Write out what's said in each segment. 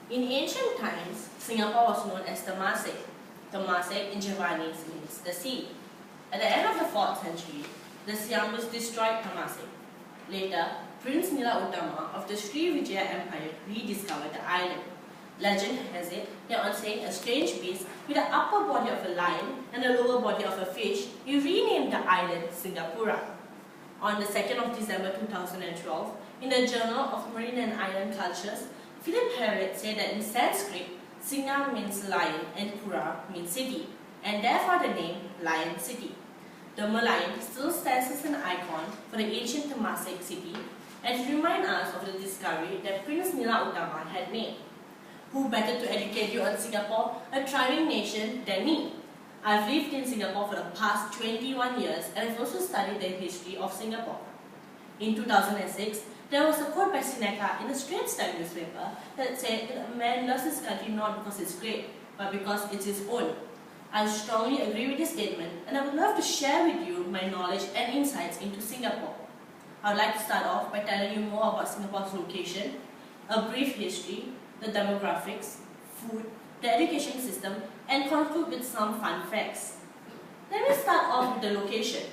In ancient times, Singapore was known as Temasek. Temasek in Javanese means the sea. At the end of the 4th century, the Siamis destroyed Temasek. Later, Prince Nila Utama of the Srivijaya Empire rediscovered the island. Legend has it that on seeing a strange beast with the upper body of a lion and the lower body of a fish, he renamed the island Singapura. On the 2nd of December 2012, in the Journal of Marine and Island Cultures, Philip Harriot said that in Sanskrit, Singa means lion and Pura means city, and therefore the name Lion City. The Merlion still stands as an icon for the ancient Temasek city and to remind us of the discovery that Prince Nila Utama had made. Who better to educate you on Singapore, a thriving nation, than me? I've lived in Singapore for the past 21 years and I've also studied the history of Singapore. In 2006, there was a quote by Seneca in a Straits Times newspaper that said that a man loves his country not because it's great, but because it's his own. I strongly agree with this statement and I would love to share with you my knowledge and insights into Singapore. I would like to start off by telling you more about Singapore's location, a brief history, the demographics, food, the education system, and conclude with some fun facts. Let me start off with the location.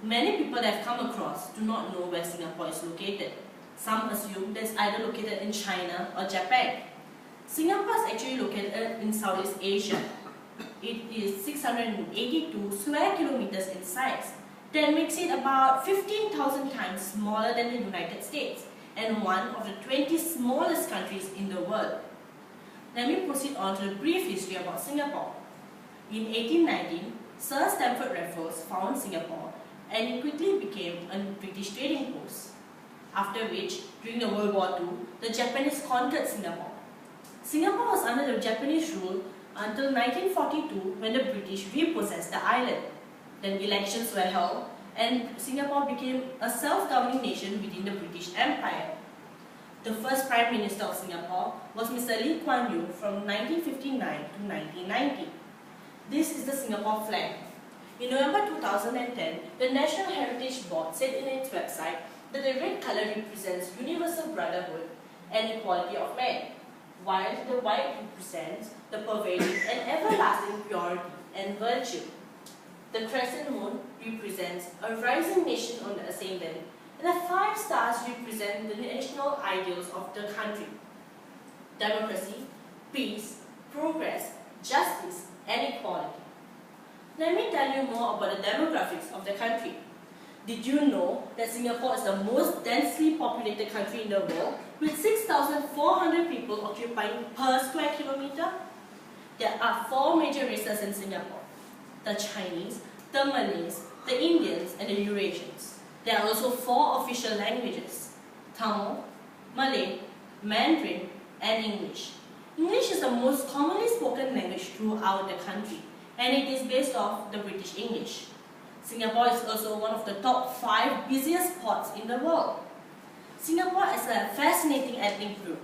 Many people that I've come across do not know where Singapore is located. Some assume that it's either located in China or Japan. Singapore is actually located in Southeast Asia. It is 682 square kilometers in size. That makes it about 15,000 times smaller than the United States and one of the 20 smallest countries in the world. Let me proceed on to the brief history about Singapore. In 1819, Sir Stamford Raffles found Singapore and it quickly became a British trading post. After which, during the World War II, the Japanese conquered Singapore. Singapore was under the Japanese rule until 1942 when the British repossessed the island. Then elections were held and Singapore became a self-governing nation within the British Empire. The first Prime Minister of Singapore was Mr. Lee Kuan Yew from 1959 to 1990. This is the Singapore flag. In November 2010, the National Heritage Board said in its website that the red colour represents universal brotherhood and equality of man, while the white represents the pervading and everlasting purity and virtue. The crescent moon represents a rising nation on the ascendant, and the 5 stars represent the national ideals of the country: democracy, peace, progress, justice, and equality. Let me tell you more about the demographics of the country. Did you know that Singapore is the most densely populated country in the world, with 6,400 people occupying per square kilometer? There are 4 major races in Singapore: the Chinese, the Malays, the Indians, and the Eurasians. There are also 4 official languages: Tamil, Malay, Mandarin, and English. English is the most commonly spoken language throughout the country, and it is based off the British English. Singapore is also one of the top 5 busiest ports in the world. Singapore is a fascinating ethnic group,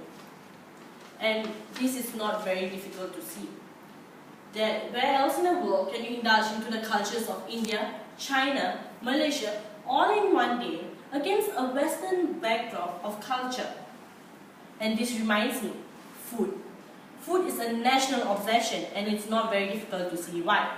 and this is not very difficult to see. Where else in the world can you indulge into the cultures of India, China, Malaysia, all in one day against a Western backdrop of culture? And this reminds me, food. Food is a national obsession and it's not very difficult to see why.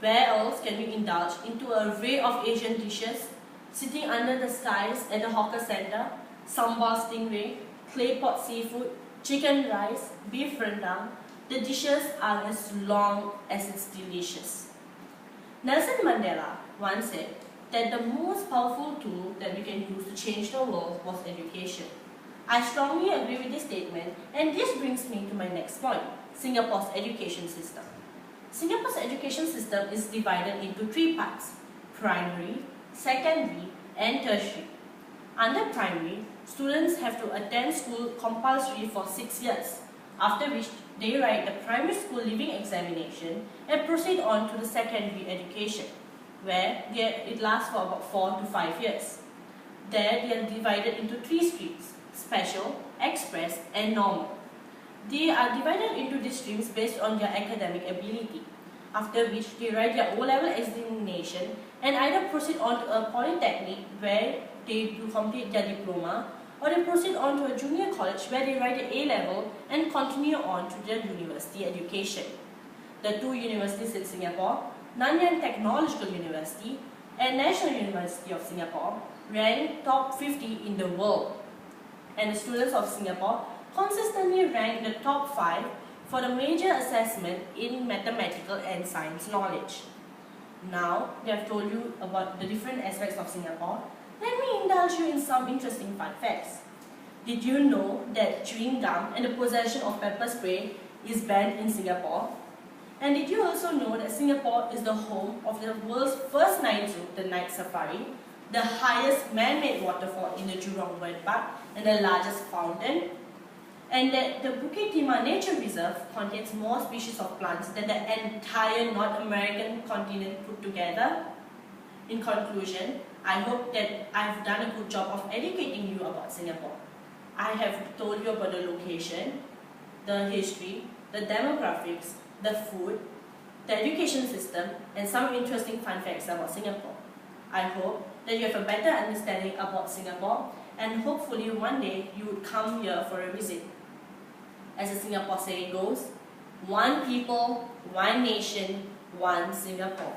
Where else can we indulge into an array of Asian dishes, sitting under the skies at the hawker center, sambal stingray, clay pot seafood, chicken rice, beef rendang? The dishes are as long as it's delicious. Nelson Mandela once said that the most powerful tool that we can use to change the world was education. I strongly agree with this statement, and this brings me to my next point: Singapore's education system. Singapore's education system is divided into 3 parts: primary, secondary, and tertiary. Under primary, students have to attend school compulsory for 6 years, after which they write the primary school leaving examination and proceed on to the secondary education, where it lasts for about 4 to 5 years. There they are divided into 3 streams: special, express, and normal. They are divided into these streams based on their academic ability, after which they write their O-level examination and either proceed on to a polytechnic where they do complete their diploma, or they proceed on to a junior college where they write the A-level and continue on to their university education. The two universities in Singapore, Nanyang Technological University and National University of Singapore, rank top 50 in the world. And the students of Singapore consistently rank the top 5 for the major assessment in mathematical and science knowledge. Now they have told you about the different aspects of Singapore, let me indulge you in some interesting fun facts. Did you know that chewing gum and the possession of pepper spray is banned in Singapore? And did you also know that Singapore is the home of the world's first night zoo, the Night Safari, the highest man-made waterfall in the Jurong Bird Park, and the largest fountain? And that the Bukit Timah Nature Reserve contains more species of plants than the entire North American continent put together? In conclusion, I hope that I've done a good job of educating you about Singapore. I have told you about the location, the history, the demographics, the food, the education system, and some interesting fun facts about Singapore. I hope that you have a better understanding about Singapore, and hopefully one day you would come here for a visit. As the Singapore saying goes, one people, one nation, one Singapore.